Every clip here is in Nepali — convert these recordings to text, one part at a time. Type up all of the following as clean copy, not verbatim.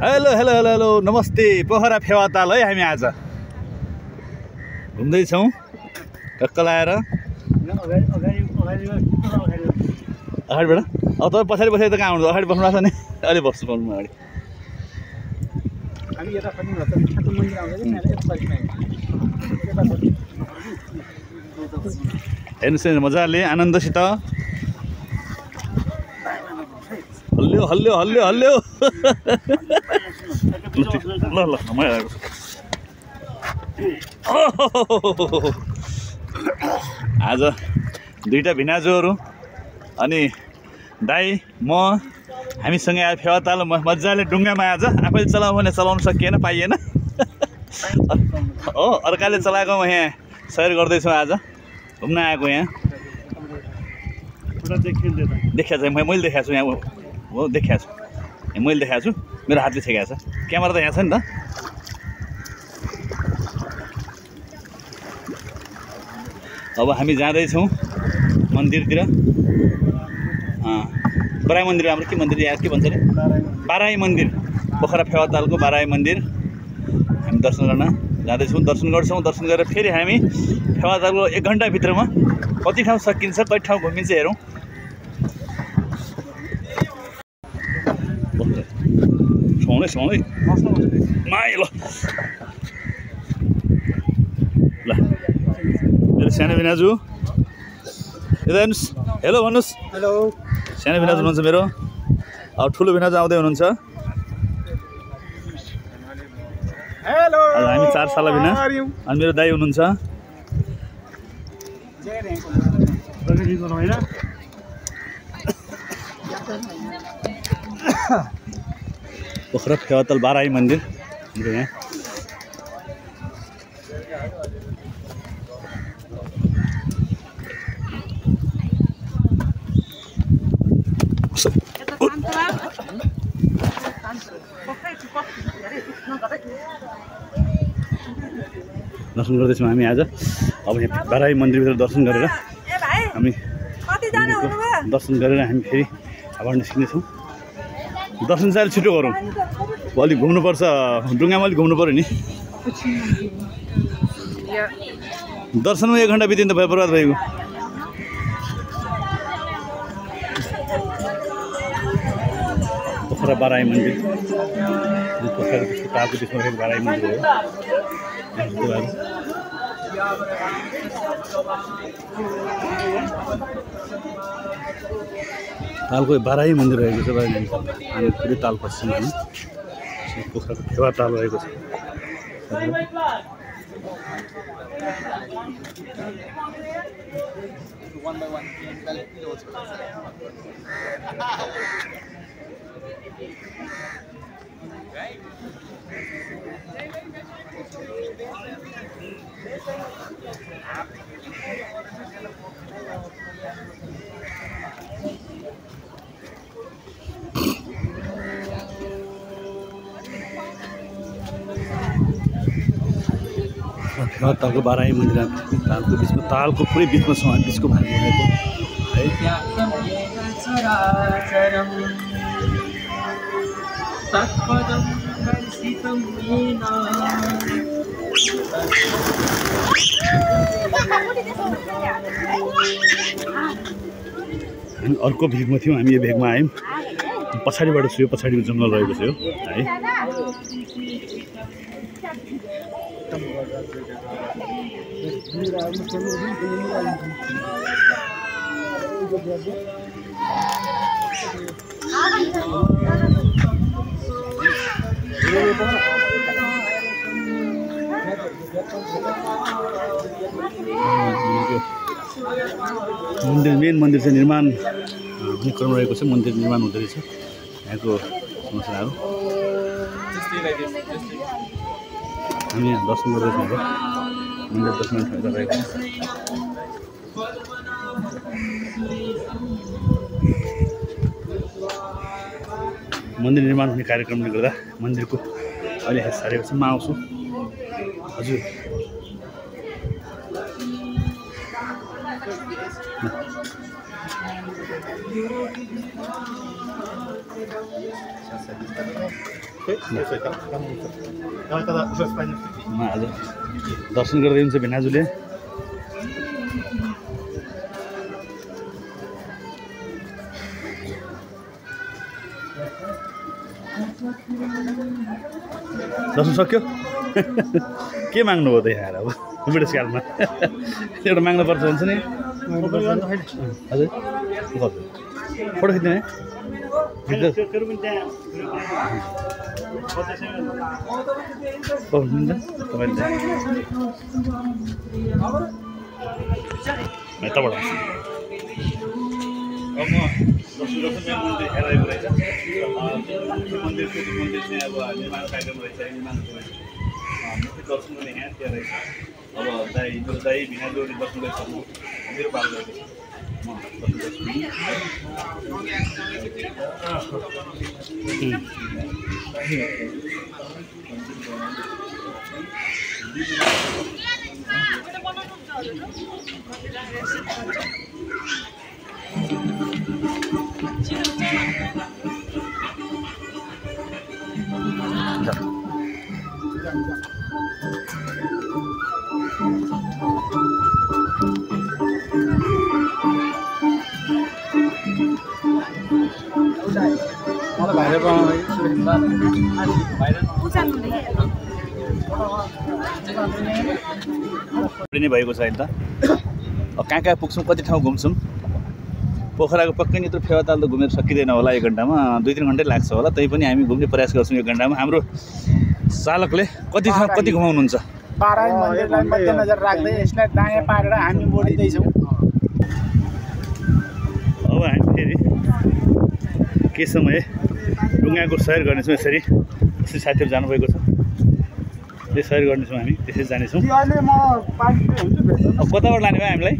हेलो हेलो हेलो हेलो नमस्ते। पोखरा फेवाताल है हामी आज घुम्दैछौँ टक्क लाएर अगाडिबाट। अब तपाईँ पछाडि बसेर त कहाँ हुनुहुन्छ? अगाडि बस्नु भएको छ नि, अलि बस्नु पाउनु अगाडि। हेर्नुहोस् मजाले आनन्दसित। हल्लियो हल्लियो हल्लियो हल्लियो ल ल आज दुईटा भिनाजुहरू अनि दाई म हामीसँगै आयो फेवाताल। मजाले डुङ्गामा आज आफैले चलाउँ भने चलाउन सकिएन, पाइएन हो, अर्काले चलाएको म यहाँ सहयोग गर्दैछु। आज घुम्न आएको यहाँ देखिया छ, मैले देखाएको छु यहाँ हो, देखाएको छु मैले देखाएको छु, मेरो हातले छेकेको छ। क्यामेरा त यहाँ छ नि त। अब हामी जाँदैछौँ मन्दिरतिर। बराई मन्दिर, हाम्रो के मन्दिर यहाँ के भन्छ अरे? बाराई मन्दिर, पोखरा फेवातालको बाराई मन्दिर हामी दर्शन गर्न जाँदैछौँ। दर्शन गर्छौँ, दर्शन गरेर फेरि हामी फेवातालको 1 घन्टाभित्रमा कति ठाउँ सकिन्छ, कति ठाउँ घुमिन्छ हेरौँ। सुहाउँदै माइ ल ल मेरो सानो भिनाजु यता हेर्नुहोस्, हेलो भन्नुहोस्। हेलो, सानो भिनाजु हुनुहुन्छ मेरो। अब ठुलो भिनाजु आउँदै हुनुहुन्छ। हेलो, हामी 4 साला भिना अनि मेरो दाइ हुनुहुन्छ। पोखरा फेवाताल बाराई मन्दिर यहाँ। दर्शन गर्दैछौँ हामी आज। अब यहाँ बाराई मन्दिरभित्र दर्शन गरेर हामी दर्शन गरेर हामी फेरि अब निस्किनेछौँ। दर्शन चाहिँ छिटो गरौँ, अलिक घुम्नुपर्छ, डुङ्गामा अलिक घुम्नु पऱ्यो नि। दर्शनमा 1 घन्टा बितिन्छ, भयो बर्बाद भएको। पोखरा बाराई मन्दिर, पोखरा त्यसको तालको त्यसमा रहेको बाराई मन्दिर हो। तालको बाराई मन्दिर रहेको छ अनि पुरै ताल पश्चिममा पोखराको फेवाताल रहेको छ। फेवातालको बाराई मन्दिर तालको बिचमा, तालको पुरै बिचमा छ, बिचको भाग भएको है। हामी अर्को भेगमा थियौँ, हामी यो भेगमा आयौँ। पछाडिबाट छु, यो पछाडिको जङ्गल रहेको छ यो है। मन्दिर, मेन मन्दिर चाहिँ निर्माण हुने क्रम रहेको छ। मन्दिर निर्माण हुँदै रहेछ यहाँको संरचनाहरू। हामी यहाँ दर्शन गर्दैछौँ। मन्दिर 10 मिनट रहेको छ। मन्दिर निर्माण हुने कार्यक्रमले गर्दा मन्दिरको अहिले सारेको छ। म आउँछु हजुर। Gracias. आज दर्शन गर्दै हुन्छ भिनाजुले। दर्शन सक्यो के माग्नु हो त यहाँ अब बुढेसकालमा एउटा माग्नुपर्छ भन्छ नि हजुर फोटो खिच्ने यताबाट अब म मन्दिर हेरेको रहेछ मन्दिर चाहिँ अब निर्माण कार्यक्रम रहेछ निर्माणको दर्शन गर्ने यहाँ त्यहाँ रहेछ। अब दाई मेरो दाई भिनाजुले दर्शन गरिसक्नु मेरो पालो गरेको म नै भएको छ अहिले त। अब कहाँ कहाँ पुग्छौँ कति ठाउँ घुम्छौँ पोखराको पक्कै नि यत्रो फेवाताल त घुमेर सकिँदैन होला 1 घन्टामा 2-3 घन्टै लाग्छ होला। तै पनि हामी घुम्ने प्रयास गर्छौँ 1 घन्टामा। हाम्रो चालकले कति ठाउँ कति घुमाउनुहुन्छ? बाराही मन्दिरलाई मध्यनजर राख्दै यसलाई दायाँ पारेर हामी मोडिँदैछौँ। अब हामी फेरि के समय ढुङ्गाको सैर गर्नेछौँ। यसरी साथीहरू जानुभएको छ त्यही सैर गर्नेछौँ हामी त्यसरी जानेछौँ। अहिले म अब कताबाट लाने भयो हामीलाई?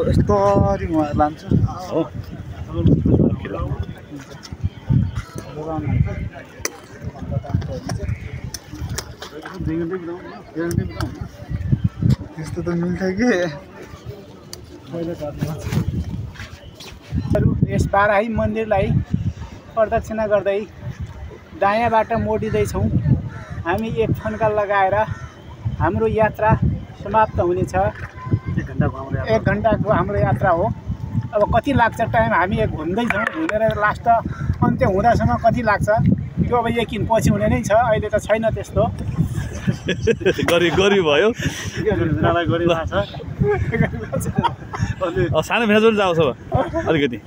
यस्तरी म लान्छु हो त्यस्तो त मिल्छ कि यस बाराही मन्दिरलाई प्रदक्षिणा गर्दै दायाँबाट मोडिँदैछौँ। हामी 1 फन्का लगाएर हाम्रो यात्रा समाप्त हुनेछ। 1 घन्टाको हाम्रो यात्रा हो। अब कति लाग्छ टाइम हामी घुम्दैछौँ घुमेर लास्ट अन्त्य हुँदासम्म कति लाग्छ त्यो अब यकिन पछि हुने नै छ। अहिले त छैन त्यस्तो गरी भयो सानो भेजहरू जाओस् अब अलिकति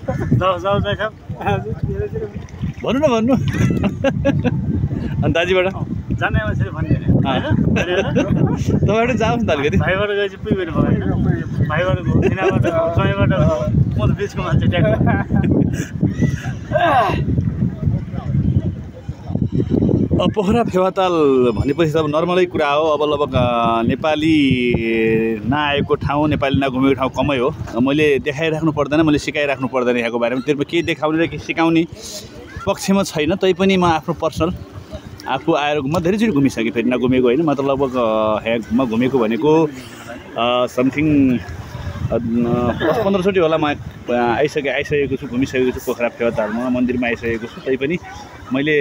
भन्नु न भन्नु अनि दाजुबाट जाने मान्छेले भन्दैन तपाईँबाट जाओस् न त अलिकति भाइबाट गएपछि पुगेर भाइबाट समयबाट म त बिचको मान्छे ट्याक्टर। पोखरा फेवाताल भनेपछि त अब नर्मलै कुरा हो। अब लगभग नेपाली नआएको ठाउँ नेपाली नघुमेको ठाउँ कमै हो। मैले देखाइराख्नु पर्दैन मैले सिकाइराख्नु पर्दैन यहाँको बारेमा। त्यसमा केही देखाउने र केही सिकाउने पक्षमा छैन। तैपनि म आफ्नो पर्सनल आफू आएर म धेरैचोटि घुमिसकेँ फेरि नघुमेको होइन। म त लगभग यहाँमा घुमेको भनेको समथिङ 10-15 चोटि होला म आइसकेको छु घुमिसकेको छु पोखरा फेवातालमा मन्दिरमा आइसकेको छु। तैपनि मैले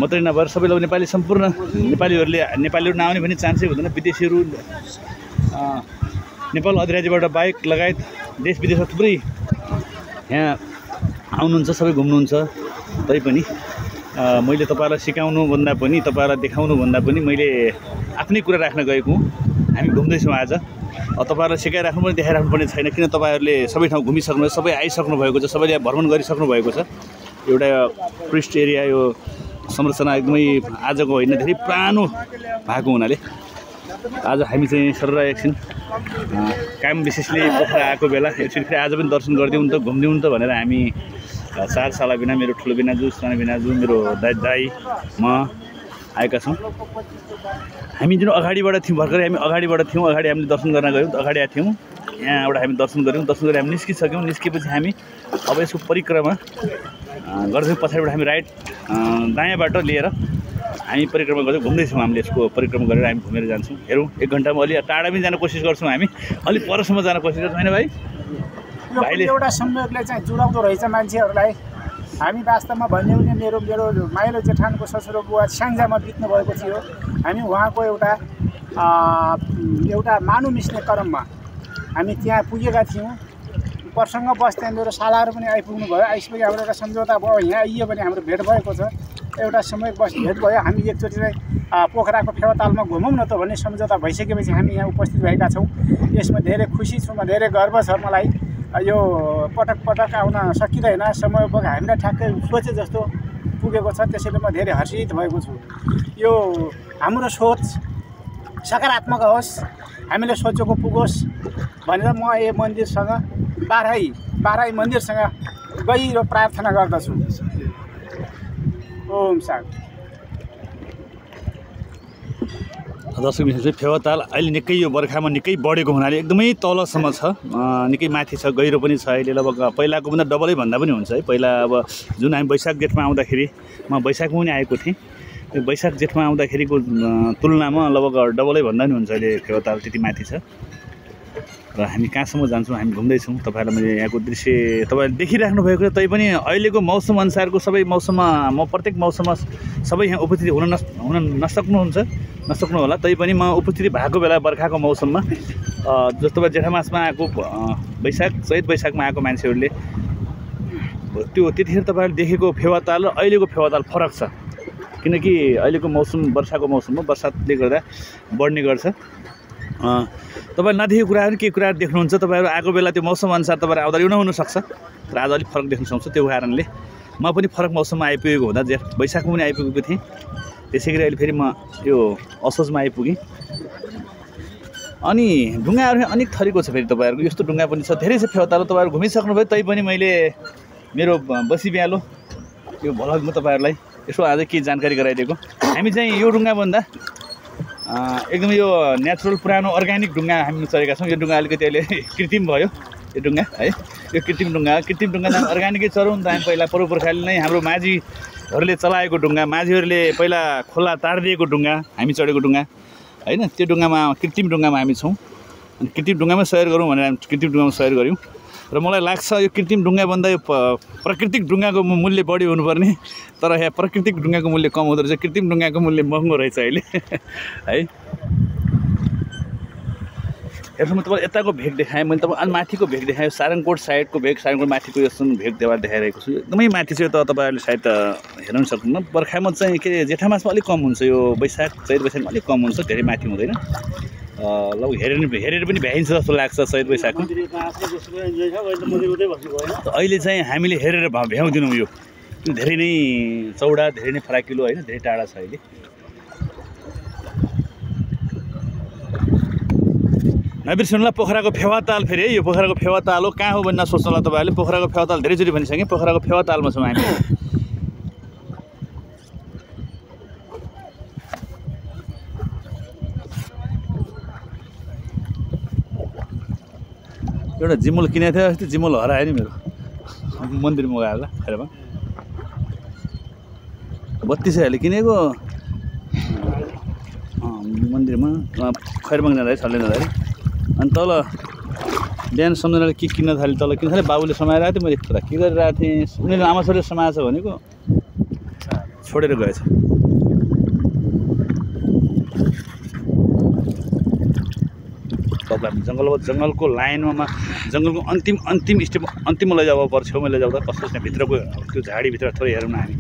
मात्रै नभएर सबैलाई नेपाली सम्पूर्ण नेपालीहरू नआउने भन्ने चान्सै हुँदैन। विदेशीहरू नेपाल अधिराज्यबाट बाहेक लगायत देश विदेशमा थुप्रै यहाँ आउनुहुन्छ सबै घुम्नुहुन्छ। तैपनि मैले तपाईँहरूलाई सिकाउनु भन्दा पनि तपाईँहरूलाई देखाउनु भन्दा पनि मैले आफ्नै कुरा राख्न गएको हुँ। हामी घुम्दैछौँ आज। तपाईँहरूलाई सिकाइराख्नु पनि देखाइराख्नु पर्ने छैन किन तपाईँहरूले सबै ठाउँ घुमिसक्नु सबै आइसक्नु भएको छ सबैले भ्रमण गरिसक्नु भएको छ। एउटा टुरिस्ट एरिया यो संरचना एकदमै आजको होइन धेरै पुरानो भएको हुनाले आज हामी चाहिँ सरर एकछिन काम विशेषले पोखरा आएको बेला एकछिन फेरि आज पनि दर्शन गरिदिउँ त घुमिदिउँ त भनेर हामी 4 साला बिना मेरो ठुलो बिनाजु सानो बिनाजु मेरो दाइ म आएका छौँ। हामी जुन अगाडिबाट थियौँ भर्खरै हामी अगाडिबाट थियौँ अगाडि हामीले दर्शन गर्न गयौँ अगाडि आएको थियौँ यहाँबाट हामी दर्शन गऱ्यौँ दर्शन गरेर हामी निस्किसक्यौँ। निस्केपछि हामी अब यसको परिक्रमा गर्दै पछाडिबाट हामी राइट दायाँ बाटो लिएर हामी परिक्रमा गर्दै घुम्दैछौँ। हामीले यसको परिक्रमा गरेर हामी घुमेर जान्छौँ। हेरौँ 1 घन्टामा अलि टाढा पनि जान कोसिस गर्छौँ हामी अलिक परसम्म जान कोसिस गर्छौँ होइन भाइ? भाइले एउटा संयोगले चाहिँ जुडाउँदो रहेछ मान्छेहरूलाई। हामी वास्तवमा भन्यो भने मेरो माइलो जेठानको ससुरो बुवा स्याङ्जामा बित्नु भएको थियो। हामी उहाँको एउटा मानु मिस्ने क्रममा हामी त्यहाँ पुगेका थियौँ। प्रसङ्ग बस त्यहाँ मेरो सालाहरू पनि आइपुग्नु भयो। आइसकेपछि हाम्रो एउटा सम्झौता भयो, यहाँ आइयो भने हाम्रो भेट भएको छ। एउटा समय बस भेट भयो, हामी एकचोटि चाहिँ पोखराको फेवातालमा घुमौँ न त भन्ने सम्झौता भइसकेपछि हामी यहाँ उपस्थित भएका छौँ। यसमा धेरै खुसी छु, म धेरै गर्व छ मलाई। यो पटक आउन सकिँदैन, समय हामीलाई ठ्याक्कै सोचे जस्तो पुगेको छ, त्यसैले म धेरै हर्षित भएको छु। यो हाम्रो सोच सकारात्मक होस्, हामीले सोचेको पुगोस् भनेर म यो मन्दिरसँग बाह्रै मन्दिरसँग गहिरो प्रार्थना गर्दछु। ओम शान्ति। दर्शक मित्र चाहिँ फेवाताल अहिले निकै यो बर्खामा निकै बढेको हुनाले एकदमै तलसम्म छ, निकै माथि छ, गहिरो पनि छ। अहिले लगभग पहिलाको भन्दा डबलै भन्दा पनि हुन्छ है। पहिला अब जुन हामी वैशाख जेठमा आउँदाखेरि, म वैशाखमा पनि आएको थिएँ, त्यो वैशाख जेठमा आउँदाखेरिको तुलनामा लगभग डबलै भन्दा पनि हुन्छ अहिले फेवाताल त्यति माथि छ। र हामी कहाँसम्म जान्छौँ, हामी घुम्दैछौँ। तपाईँहरूलाई मैले यहाँको दृश्य तपाईँहरूले देखिराख्नु भएको छ। तैपनि अहिलेको मौसम अनुसारको सबै मौसममा म प्रत्येक मौसममा सबै यहाँ उपस्थित हुन नसक्नु होला। तैपनि म उपस्थित भएको बेला बर्खाको मौसममा जस्तो जेठा मासमा आएको चैत वैशाखमा आएको मान्छेहरूले त्यो त्यतिखेर तपाईँहरूले देखेको फेवाताल र अहिलेको फेवाताल फरक छ। किनकि अहिलेको मौसम वर्षाको मौसममा बर्सातले गर्दा बढ्ने गर्छ। तपाईँ नदेखेको कुराहरू केही कुराहरू देख्नुहुन्छ। तपाईँहरू आएको बेला त्यो मौसम अनुसार तपाईँहरू आउँदा यो नहुनसक्छ, तर आज अलिक फरक देख्न सक्छ। त्यो कारणले म पनि फरक मौसममा आइपुगेको हुँदा वैशाखमा पनि आइपुगेको थिएँ। त्यसै गरी अहिले फेरि म यो असोजमा आइपुगेँ। अनि ढुङ्गाहरू अनेक थरीको छ। फेरि तपाईँहरूको यस्तो ढुङ्गा पनि छ, धेरै छ फेवाताल। तपाईँहरू घुमिसक्नुभयो, तैपनि मैले मेरो बसी बिहालो यो भ्लगमा तपाईँहरूलाई यसो आज के जानकारी गराइदिएको। हामी चाहिँ यो ढुङ्गाभन्दा एकदम यो नेचुरल पुरानो अर्ग्यानिक ढुङ्गा हामी चढेका छौँ। यो ढुङ्गा अलिकति अहिले कृत्रिम भयो यो ढुङ्गा है। यो कृत्रिम ढुङ्गा अर्ग्यानिकै चढौँ त। हामी पहिला पूर्वपुर्खाले नै हाम्रो माझीहरूले चलाएको ढुङ्गा, माझीहरूले पहिला खोला तारिदिएको ढुङ्गा हामी चढेको ढुङ्गा होइन। त्यो ढुङ्गामा कृत्रिम ढुङ्गामा हामी छौँ। अनि कृत्रिम ढुङ्गामा सयर गरौँ भनेर हामी कृत्रिम ढुङ्गामा सयर गऱ्यौँ। र मलाई लाग्छ यो कृत्रिम ढुङ्गाभन्दा यो प्राकृतिक ढुङ्गाको मूल्य बढी हुनुपर्ने, तर यहाँ प्राकृतिक ढुङ्गाको मूल्य कम हुँदो रहेछ। कृत्रिम ढुङ्गाको मूल्य महँगो रहेछ अहिले है। हेर्नु म तपाईँ यताको भेग देखाएँ, मैले तपाईँ अलि माथिको भेग देखाएँ। सारङकोट साइडको भेग, सारङकोट माथिको यस्तो भेग देखाइरहेको छु। एकदमै माथि चाहिँ त तपाईँहरूले सायद हेर्न सक्नुहुन्न। बर्खामा चाहिँ के जेठा मासमा अलिक कम हुन्छ, यो चैत वैशाखमा अलिक कम हुन्छ, धेरै माथि हुँदैन। लगभग हेरेर पनि भ्याइन्छ जस्तो लाग्छ चैत वैशाखमा। अहिले चाहिँ हामीले हेरेर भ्याउँदैनौँ। यो धेरै नै चौडा, धेरै नै फराकिलो होइन, धेरै टाढा छ अहिले। नबिर्सनु ल पोखराको फेवाताल। फेरि है यो पोखराको फेवाताल हो, कहाँ हो भन्न सोच्नु होला तपाईँहरूले। पोखराको फेवाताल धेरैचोटि भनिसकेँ, पोखराको फेवातालमा छौँ हामी। एउटा जिमुल किनेको थियो, अस्ति जिमुल हरायो नि मेरो, मन्दिरमा गएर खेरमा 32 हजारले किनेको मन्दिरमा खैरबाङ जाँदाखेरि छल्ले जाँदाखेरि। अनि तल बिहान सम्झनाले के किन्न थालेँ, तल किन्न थालेँ। बाबुले समाइरहेको थियो, मैले कुरा के गरिरहेको थिएँ। उनीहरूले आमा छोरीले समाएछ भनेको छोडेर गएछ। तपाईँ जङ्गलको लाइनमा जङ्गलको अन्तिम स्टेप अन्तिममा लैजाऊ छेउमा लैजाउँदा कस्तो त्यहाँ भित्रको त्यो झाडीभित्र थोरै हेरौँ न हामी।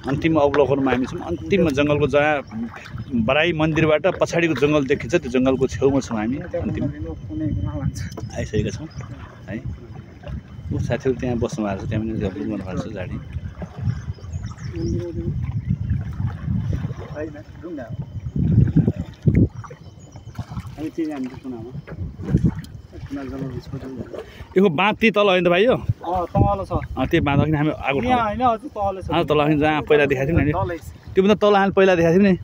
अन्तिम अवलोकनमा हामी छौँ। अन्तिममा जङ्गलको जहाँ बराई मन्दिरबाट पछाडिको जङ्गल देखिन्छ, त्यो जङ्गलको छेउमा छौँ हामी। अन्तिम आइसकेका छौँ है। ऊ साथीहरू त्यहाँ बस्नु भएको छ, त्यहाँ पनि बुक गर्नु भएको छ झाडी। यो बाँध ती तल होइन त भाइ, यो त्यो बाँध अघि हामी आएको तल अघि जहाँ पहिला देखाएको थियौँ नि, त्योभन्दा तल हामी पहिला देखाएको थियौँ नि,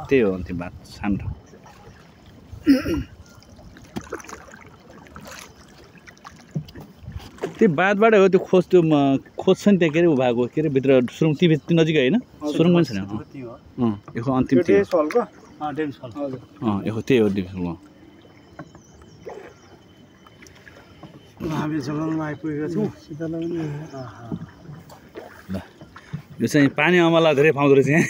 त्यही हो त्यो बाँध सानो। त्यो बाँधबाट हो त्यो खोज, त्यो खोज छ नि त्यहाँ के अरे ऊ भएको के अरे भित्र सुरुङ ती नजिकै होइन, सुरुङ पनि छैन। यो अन्तिम त्यो त्यही हो डिभिसनको। हामी जङ्गलमा आइपुगेका छौँ। यो चाहिँ पानी अमला धेरै पाउँदो रहेछ यहाँ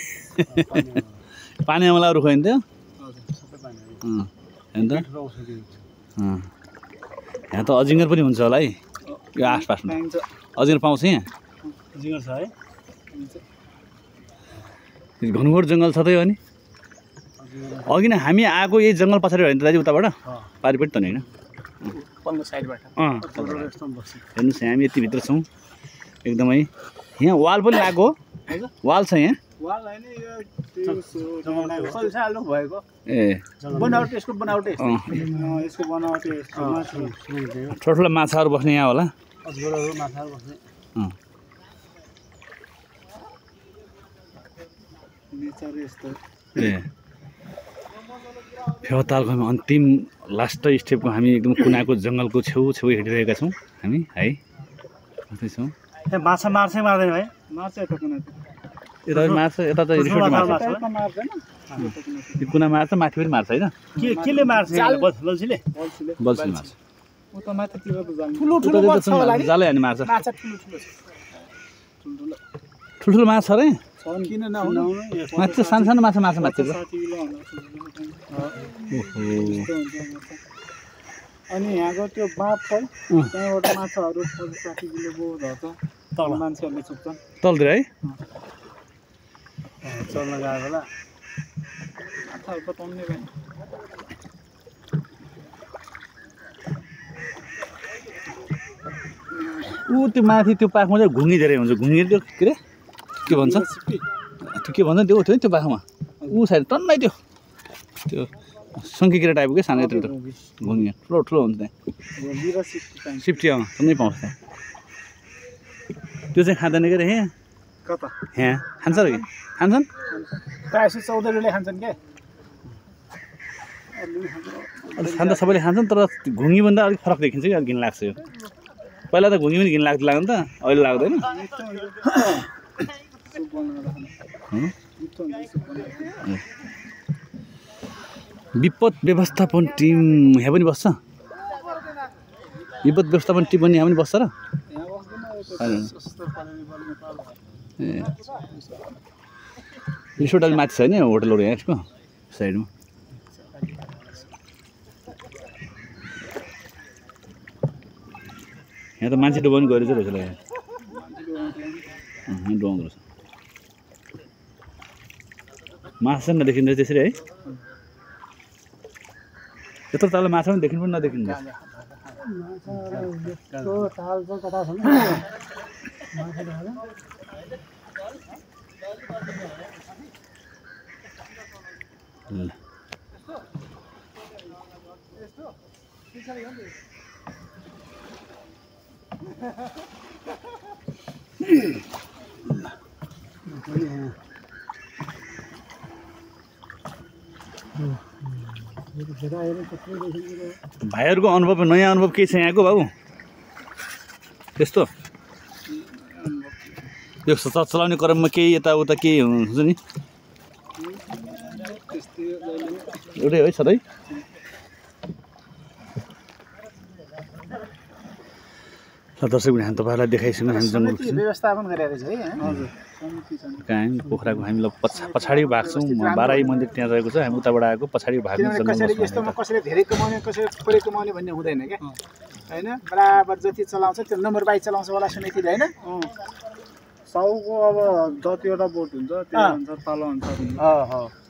पानी अमलाहरू खुवाइन्थ्यो होइन त यहाँ त अजिङ्गर पनि हुन्छ होला है यो आसपासमा अजिङ्गर पाउँछ यहाँ अजिङ्गर छ है घनघोर जङ्गल छ त यो अनि अघि नै हामी आएको यही जङ्गल पछाडि होइन त दाजु उताबाट पारिपट्टि त नि होइन पल्लो साइडबाट हेर्नुहोस् हामी यति भित्र छौँ एकदमै यहाँ वाल पनि लागेको वाल छ यहाँ ए ठुल्ठुलो माछाहरू बस्ने यहाँ होला ए फेवातालको हामी अन्तिम लास्ट स्टेपको हामी एकदम कुनाको जङ्गलको छेउ हिँडिरहेका छौँ हामी है छौँ माछा मार्छ मार्दैन है मार्छ यता मार्छ यता त रिसोर्ट मार्छ कुना मार्छ माथि पनि मार्छ होइन केले मार्छ बल्छीले मार्छ ठुलो जालै हानी मार्छ ठुल्ठुलो माछा अरे माथि सानो सानो माछा माछा माथि अनि यहाँको त्यो बाँध छ त्यहाँबाट माछाहरू 60 किलो झर्छ तल मान्छेहरूले चुक्छन् तलतिर है चल्न गएको होला माछाहरू बताउने त्यो माथि त्यो पाखमा चाहिँ घुङ्गी धेरै हुन्छ घुङ्गी त्यो के अरे के भन्छ त्यो के भन्छ त्यो थियो नि त्यो पाखमा साइड टन्नै त्यो सङ्की किरा टाइपको क्या सानो यत्रो घुङ्गी ठुलो हुन्छ त्यहाँ सिफ्टी टन्नै पाउँछ त्यहाँ त्यो चाहिँ खाँदैन के अरे यहाँ कता यहाँ खान्छ र कि खान्छन् प्रायः 14 रुले खान्छन् के अलिक खाँदा सबैले खान्छन् तर घुङ्गीभन्दा अलिक फरक देखिन्छ कि अलिक घिन लाग्छ यो पहिला त घुङ्गी पनि घिन लाग्दैन त अहिले लाग्दैन विपद व्यवस्थापन टिम यहाँ पनि बस्छ विपद व्यवस्थापन टिम पनि यहाँ पनि बस्छ र ए रिसोर्ट अलि माथि छ नि होटलहरू यहाँ यसको साइडमा यहाँ त मान्छे डुबाउनु गएर चाहिँ रहेछ यहाँ डुबाउँदो रहेछ माछा पनि नदेखिँदो रहेछ त्यसरी है यत्रो तल माछा पनि देखिनु पनि नदेखिँदो भाइहरूको अनुभव नयाँ अनुभव के छ यहाँको बाबु त्यस्तो यो चलाउने क्रममा केही यताउता केही हुन्छ नि एउटै है सधैँ दर्शक हामी तपाईँहरूलाई देखाइसक्यौँ हामी जङ्गल व्यवस्थापन गरेको छ है हजुर कहाँ पोखराको हामीलाई पछाडि भाग छौँ बाराई मन्दिर त्यहाँ रहेको छ हामी उताबाट आएको पछाडि भाग यस्तोमा कसैले धेरै कमाउने कसैले थोरै कमाउने भन्ने हुँदैन क्या होइन बराबर जति चलाउँछ त्यो नम्बर बाई चलाउँछ होला सुनेको होइन साउको अब जतिवटा बोट हुन्छ त्यो अनुसार तल अनुसार